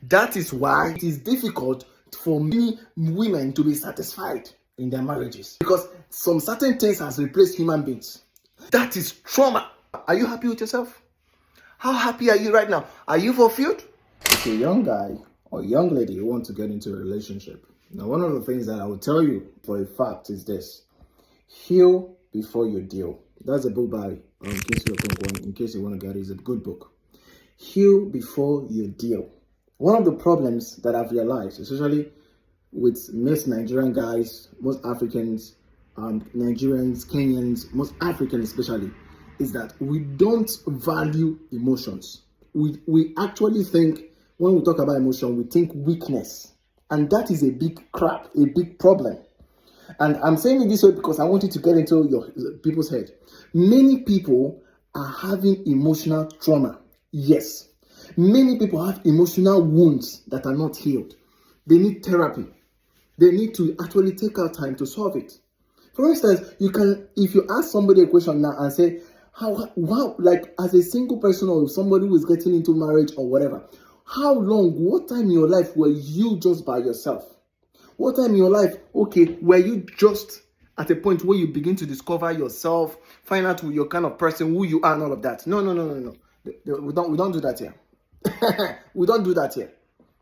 That is why it is difficult for many women to be satisfied in their marriages, because some certain things has replaced human beings. That is trauma. Are you happy with yourself? How happy are you right now? Are you fulfilled? If a young guy or young lady who want to get into a relationship, now one of the things that I will tell you for a fact is this: heal before you deal. That's a book by in case you want to get it. It's a good book. Heal before you deal. One of the problems that I've realized, especially with most Nigerian guys, most Africans, Nigerians, Kenyans, most Africans especially, is that we don't value emotions. We actually think, when we talk about emotion, we think weakness. And that is a big crap, a big problem. And I'm saying it this way because I want you to get into your people's head. Many people are having emotional trauma. Yes. Many people have emotional wounds that are not healed. They need therapy. They need to actually take out time to solve it. For instance, if you ask somebody a question now and say, how, like as a single person or somebody who is getting into marriage or whatever, what time in your life were you just by yourself? What time in your life, were you just at a point where you begin to discover yourself, find out who your kind of person, who you are and all of that? No. We don't do that here. We don't do that here.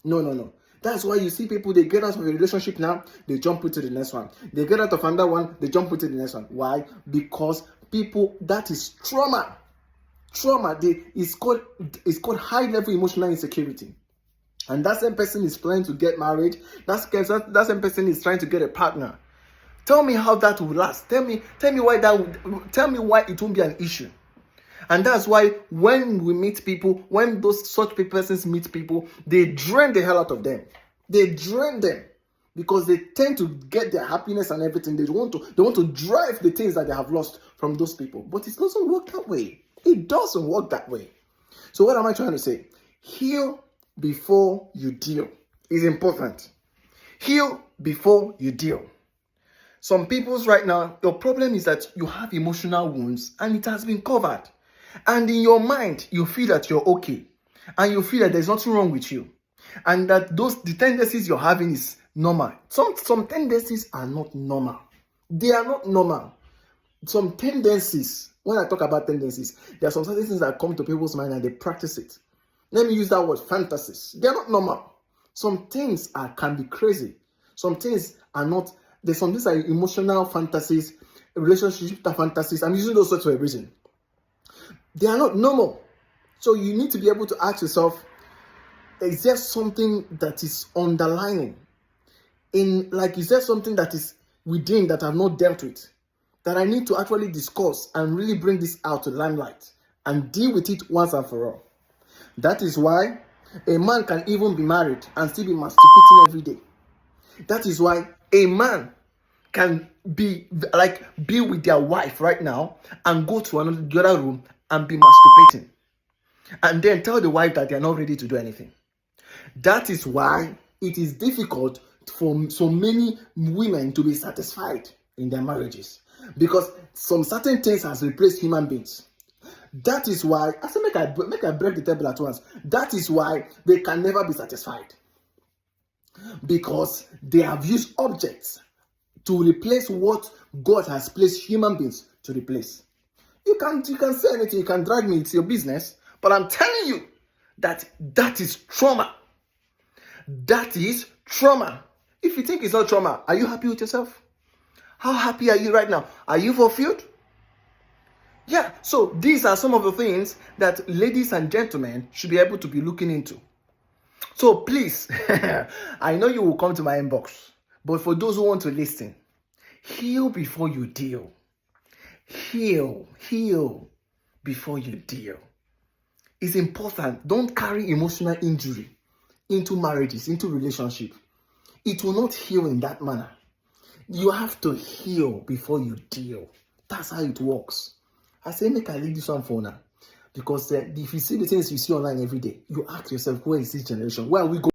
No. That's why you see people, they get out of a relationship now, they jump into the next one. They get out of another one, they jump into the next one. Why? Because people, that is trauma. It's called high level emotional insecurity. And that same person is planning to get married. That same person is trying to get a partner. Tell me how that will last. Tell me why it won't be an issue. And that's why when we meet people, when such persons meet people, they drain the hell out of them. They drain them because they tend to get their happiness and everything. They want to drive the things that they have lost from those people. But it doesn't work that way. It doesn't work that way. So what am I trying to say? Heal before you deal is important. Heal before you deal. Some people's right now, your problem is that you have emotional wounds and it has been covered. And in your mind, you feel that you're okay. And you feel that there's nothing wrong with you. And that the tendencies you're having is normal. Some tendencies are not normal. They are not normal. Some tendencies, when I talk about tendencies, there are some certain things that come to people's mind and they practice it. Let me use that word, fantasies. They're not normal. Some things can be crazy. Some things are not. There's some things are emotional fantasies, relationship fantasies. I'm using those words for a reason. They are not normal. So you need to be able to ask yourself, is there something that is underlying? Is there something that is within that I've not dealt with, that I need to actually discuss and really bring this out to limelight and deal with it once and for all? That is why a man can even be married and still be masturbating every day. That is why a man can be with their wife right now and go to the other room and be masturbating. And then tell the wife that they are not ready to do anything. That is why it is difficult for so many women to be satisfied in their marriages. Because some certain things has replaced human beings. That is why, I said, make I break the table at once. That is why they can never be satisfied. Because they have used objects to replace what God has placed human beings to replace. You can say anything, you can drag me, it's your business. But I'm telling you that is trauma. That is trauma. If you think it's not trauma, are you happy with yourself? How happy are you right now? Are you fulfilled? Yeah, so these are some of the things that ladies and gentlemen should be able to be looking into. So please, I know you will come to my inbox, but for those who want to listen, heal before you deal. Heal before you deal. It's important. Don't carry emotional injury into marriages, into relationship. It will not heal in that manner. You have to heal before you deal. That's how it works. I say, make I leave this one for now. Because if you see the things you see online every day, you ask yourself, where is this generation? Where are we going?